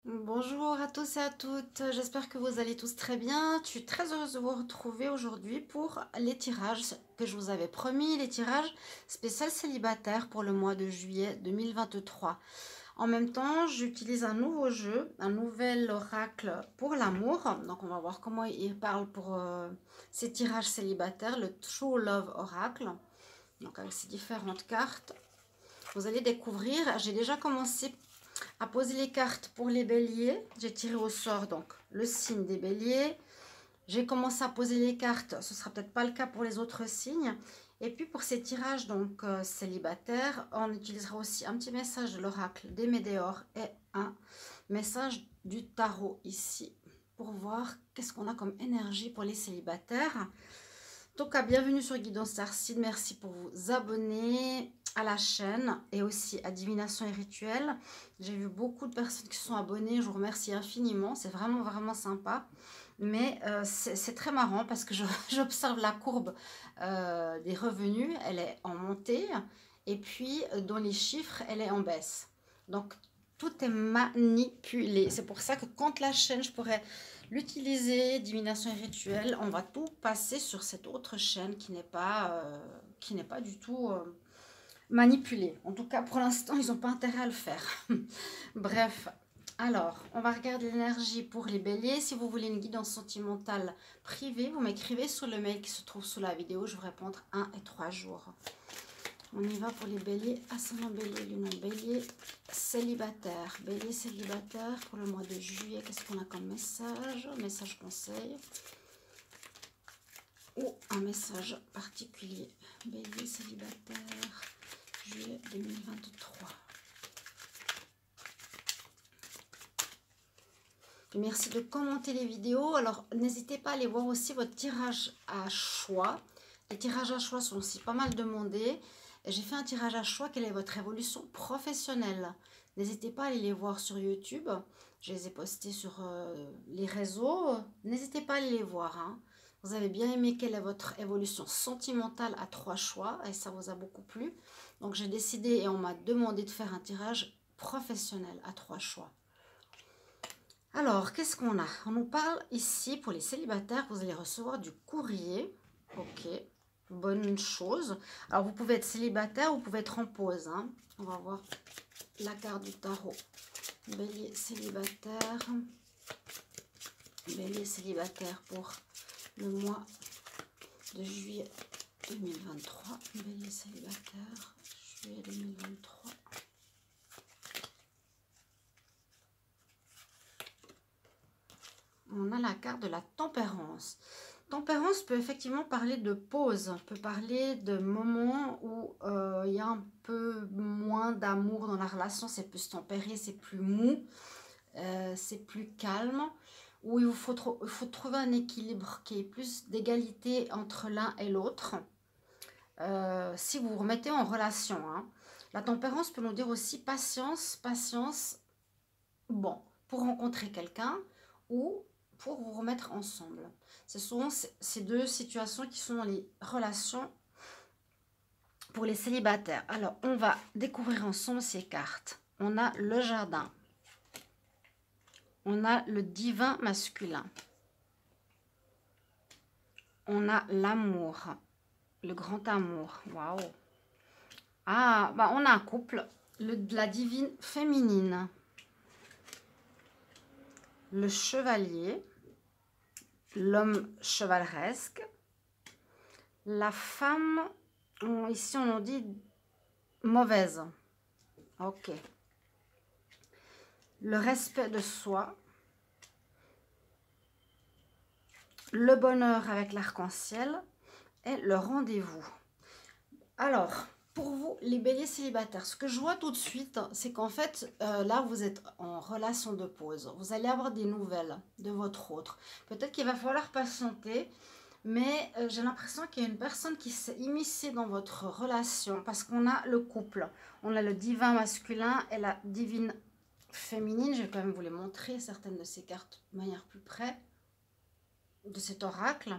Bonjour à tous et à toutes, j'espère que vous allez tous très bien. Je suis très heureuse de vous retrouver aujourd'hui pour les tirages que je vous avais promis, les tirages spécial célibataire pour le mois de juillet 2023. En même temps, j'utilise un nouveau jeu, un nouvel oracle pour l'amour. Donc on va voir comment il parle pour ces tirages célibataires, le True Love Oracle. Donc avec ces différentes cartes, vous allez découvrir. J'ai déjà commencé à poser les cartes pour les béliers. J'ai tiré au sort donc le signe des béliers. J'ai commencé à poser les cartes, ce sera peut-être pas le cas pour les autres signes. Et puis pour ces tirages donc célibataires, on utilisera aussi un petit message de l'oracle des Médéors et un message du tarot ici pour voir qu'est-ce qu'on a comme énergie pour les célibataires. Donc, bienvenue sur Guidance Starseed. Merci pour vous abonner à la chaîne et aussi à Divination et Rituel. J'ai vu beaucoup de personnes qui se sont abonnées. Je vous remercie infiniment. C'est vraiment, vraiment sympa. Mais c'est très marrant parce que j'observe la courbe des revenus. Elle est en montée. Et puis, dans les chiffres, elle est en baisse. Donc, tout est manipulé. C'est pour ça que quand la chaîne, je pourrais l'utiliser, divination et rituel, on va tout passer sur cette autre chaîne qui n'est pas du tout manipulée. En tout cas, pour l'instant, ils n'ont pas intérêt à le faire. Bref, alors, on va regarder l'énergie pour les béliers. Si vous voulez une guidance sentimentale privée, vous m'écrivez sur le mail qui se trouve sous la vidéo. Je vous répondrai 1 et 3 jours. On y va pour les béliers, ascendant bélier, lunan bélier, célibataire. Bélier célibataire pour le mois de juillet, qu'est-ce qu'on a comme message? Message conseil ou un message particulier. Bélier célibataire, juillet 2023. Merci de commenter les vidéos. Alors, n'hésitez pas à aller voir aussi votre tirage à choix. Les tirages à choix sont aussi pas mal demandés. J'ai fait un tirage à choix. Quelle est votre évolution professionnelle? N'hésitez pas à aller les voir sur YouTube. Je les ai postés sur les réseaux. N'hésitez pas à aller les voir. Hein. Vous avez bien aimé quelle est votre évolution sentimentale à 3 choix. Et ça vous a beaucoup plu. Donc, j'ai décidé et on m'a demandé de faire un tirage professionnel à 3 choix. Alors, qu'est-ce qu'on a? On nous parle ici, pour les célibataires, vous allez recevoir du courrier. Ok, bonne chose. Alors, vous pouvez être célibataire, vous pouvez être en pause. Hein. On va voir la carte du tarot. Bélier célibataire. Bélier célibataire pour le mois de juillet 2023. Bélier célibataire, juillet 2023. On a la carte de la tempérance. Tempérance peut effectivement parler de pause, peut parler de moments où il y a un peu moins d'amour dans la relation, c'est plus tempéré, c'est plus mou, c'est plus calme, où il faut trouver un équilibre qui est plus d'égalité entre l'un et l'autre. Si vous vous remettez en relation, hein. La tempérance peut nous dire aussi patience, patience, bon, pour rencontrer quelqu'un ou pour vous remettre ensemble. Ce sont ces deux situations qui sont dans les relations pour les célibataires. Alors, on va découvrir ensemble ces cartes. On a le jardin. On a le divin masculin. On a l'amour. Le grand amour. Waouh. Ah, bah on a un couple. La divine féminine. Le chevalier. L'homme chevaleresque. La femme, ici on nous dit mauvaise. Ok. Le respect de soi. Le bonheur avec l'arc-en-ciel. Et le rendez-vous. Alors, pour vous, les béliers célibataires, ce que je vois tout de suite, c'est qu'en fait, là, vous êtes en relation de pause. Vous allez avoir des nouvelles de votre autre. Peut-être qu'il va falloir patienter. Mais j'ai l'impression qu'il y a une personne qui s'est immiscée dans votre relation parce qu'on a le couple. On a le divin masculin et la divine féminine. Je vais quand même vous les montrer, certaines de ces cartes de manière plus près de cet oracle.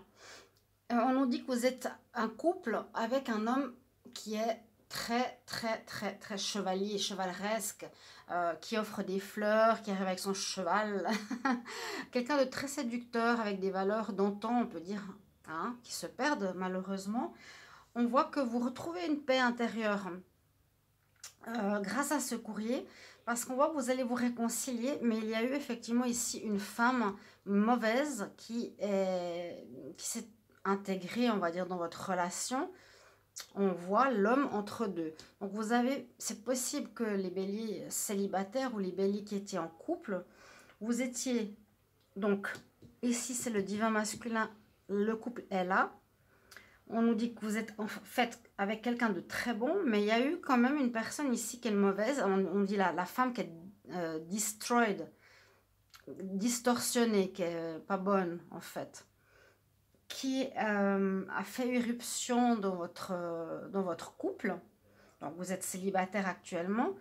On nous dit que vous êtes un couple avec un homme qui est très, très, très, très chevalier, chevaleresque, qui offre des fleurs, qui arrive avec son cheval. Quelqu'un de très séducteur, avec des valeurs d'antan, on peut dire, hein, qui se perdent malheureusement. On voit que vous retrouvez une paix intérieure grâce à ce courrier, parce qu'on voit que vous allez vous réconcilier, mais il y a eu effectivement ici une femme mauvaise qui s'est intégrée, on va dire, dans votre relation. On voit l'homme entre deux. Donc vous avez, c'est possible que les béliers célibataires ou les béliers qui étaient en couple, vous étiez, donc ici c'est le divin masculin, le couple est là. On nous dit que vous êtes en fait avec quelqu'un de très bon, mais il y a eu quand même une personne ici qui est mauvaise. On dit la femme qui est destroyed, distorsionnée, qui est pas bonne en fait, qui a fait irruption dans votre couple. Donc vous êtes célibataire actuellement.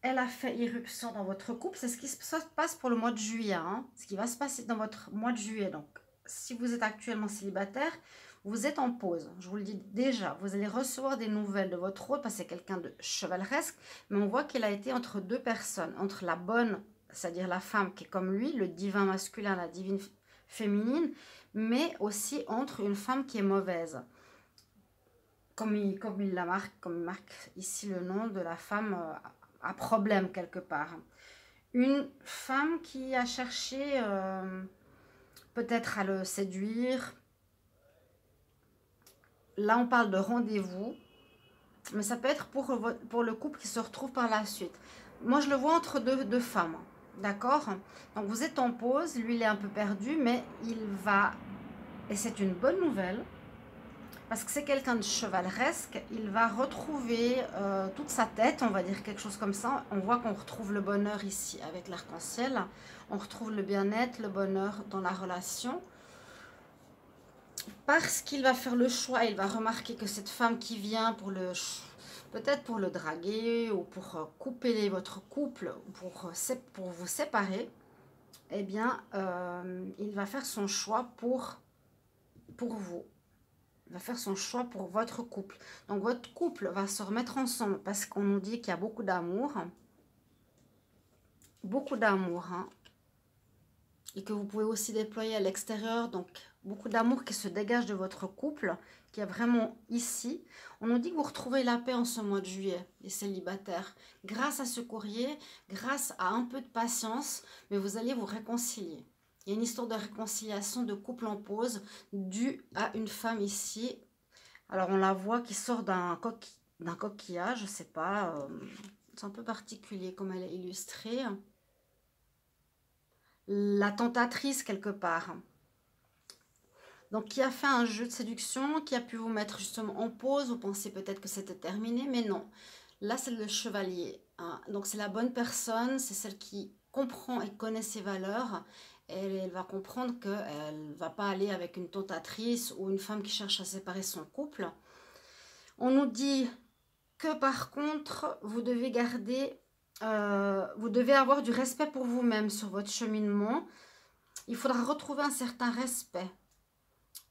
Elle a fait irruption dans votre couple. C'est ce qui se passe pour le mois de juillet. Hein, ce qui va se passer dans votre mois de juillet. Donc si vous êtes actuellement célibataire, vous êtes en pause. Je vous le dis déjà, vous allez recevoir des nouvelles de votre autre parce que c'est quelqu'un de chevaleresque. Mais on voit qu'elle a été entre deux personnes. Entre la bonne, c'est-à-dire la femme qui est comme lui, le divin masculin, la divine féminine, mais aussi entre une femme qui est mauvaise. Comme il marque ici le nom de la femme à problème quelque part. Une femme qui a cherché peut-être à le séduire. Là, on parle de rendez-vous, mais ça peut être pour le couple qui se retrouve par la suite. Moi, je le vois entre deux femmes, d'accord? Donc, vous êtes en pause, lui, il est un peu perdu, mais il va, et c'est une bonne nouvelle, parce que c'est quelqu'un de chevaleresque, il va retrouver toute sa tête, on va dire quelque chose comme ça. On voit qu'on retrouve le bonheur ici avec l'arc-en-ciel, on retrouve le bien-être, le bonheur dans la relation. Parce qu'il va faire le choix, il va remarquer que cette femme qui vient peut-être pour le draguer ou pour couper votre couple, pour vous séparer, eh bien, il va faire son choix pour vous. Il va faire son choix pour votre couple. Donc, votre couple va se remettre ensemble parce qu'on nous dit qu'il y a beaucoup d'amour. Beaucoup d'amour, hein. Et que vous pouvez aussi déployer à l'extérieur. Donc, beaucoup d'amour qui se dégage de votre couple, qui est vraiment ici. On nous dit que vous retrouvez la paix en ce mois de juillet, les célibataires. Grâce à ce courrier, grâce à un peu de patience, mais vous allez vous réconcilier. Il y a une histoire de réconciliation de couple en pause due à une femme ici. Alors, on la voit qui sort d'un coquillage, je ne sais pas. C'est un peu particulier comme elle est illustrée. La tentatrice quelque part. Donc, qui a fait un jeu de séduction, qui a pu vous mettre justement en pause. Vous pensez peut-être que c'était terminé, mais non. Là, c'est le chevalier. Hein. Donc, c'est la bonne personne, c'est celle qui comprend et connaît ses valeurs. Et elle va comprendre qu'elle ne va pas aller avec une tentatrice ou une femme qui cherche à séparer son couple. On nous dit que par contre, vous devez garder... vous devez avoir du respect pour vous-même sur votre cheminement. Il faudra retrouver un certain respect.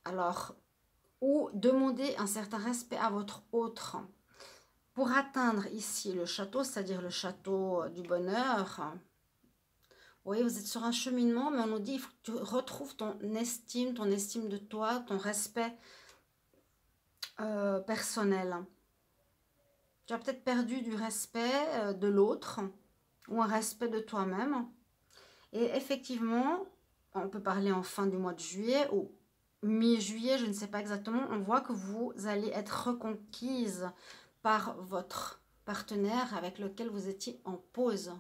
Alors, ou demander un certain respect à votre autre. Pour atteindre ici le château, c'est-à-dire le château du bonheur, vous voyez, vous êtes sur un cheminement, mais on nous dit il faut que tu retrouves ton estime de toi, ton respect personnel. Tu as peut-être perdu du respect de l'autre ou un respect de toi-même. Et effectivement, on peut parler en fin du mois de juillet ou mi-juillet, je ne sais pas exactement. On voit que vous allez être reconquise par votre partenaire avec lequel vous étiez en pause.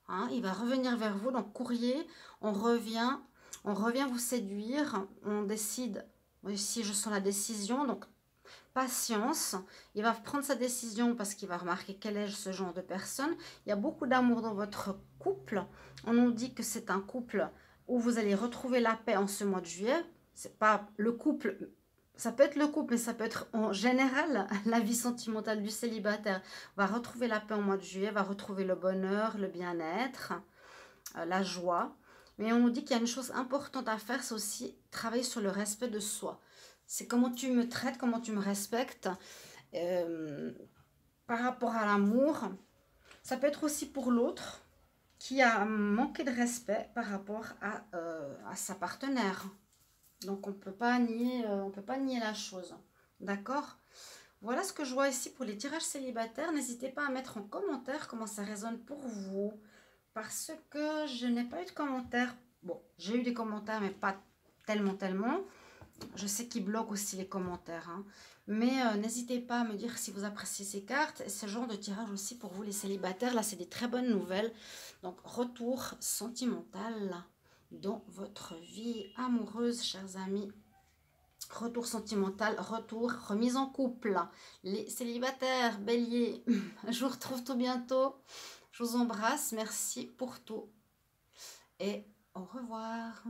Hein, il va revenir vers vous, donc courrier, on revient vous séduire, on décide, ici je sens la décision, donc patience, il va prendre sa décision parce qu'il va remarquer quel est ce genre de personne. Il y a beaucoup d'amour dans votre couple, on nous dit que c'est un couple où vous allez retrouver la paix en ce mois de juillet, c'est pas le couple, ça peut être le couple, mais ça peut être en général la vie sentimentale du célibataire. Va retrouver la paix en mois de juillet, va retrouver le bonheur, le bien-être, la joie. Mais on nous dit qu'il y a une chose importante à faire, c'est aussi travailler sur le respect de soi. C'est comment tu me traites, comment tu me respectes. euh, par rapport à l'amour. Ça peut être aussi pour l'autre qui a manqué de respect par rapport à sa partenaire. Donc on peut pas nier, on peut pas nier la chose. D'accord? Voilà ce que je vois ici pour les tirages célibataires. N'hésitez pas à mettre en commentaire comment ça résonne pour vous. Parce que je n'ai pas eu de commentaires. Bon, j'ai eu des commentaires, mais pas tellement. Je sais qu'ils bloquent aussi les commentaires, hein. Mais n'hésitez pas à me dire si vous appréciez ces cartes. Et ce genre de tirage aussi pour vous les célibataires. Là, c'est des très bonnes nouvelles. Donc, retour sentimental dans votre vie amoureuse, chers amis. Retour sentimental, retour, remise en couple. Les célibataires, bélier, je vous retrouve tout bientôt. Je vous embrasse, merci pour tout. Et au revoir.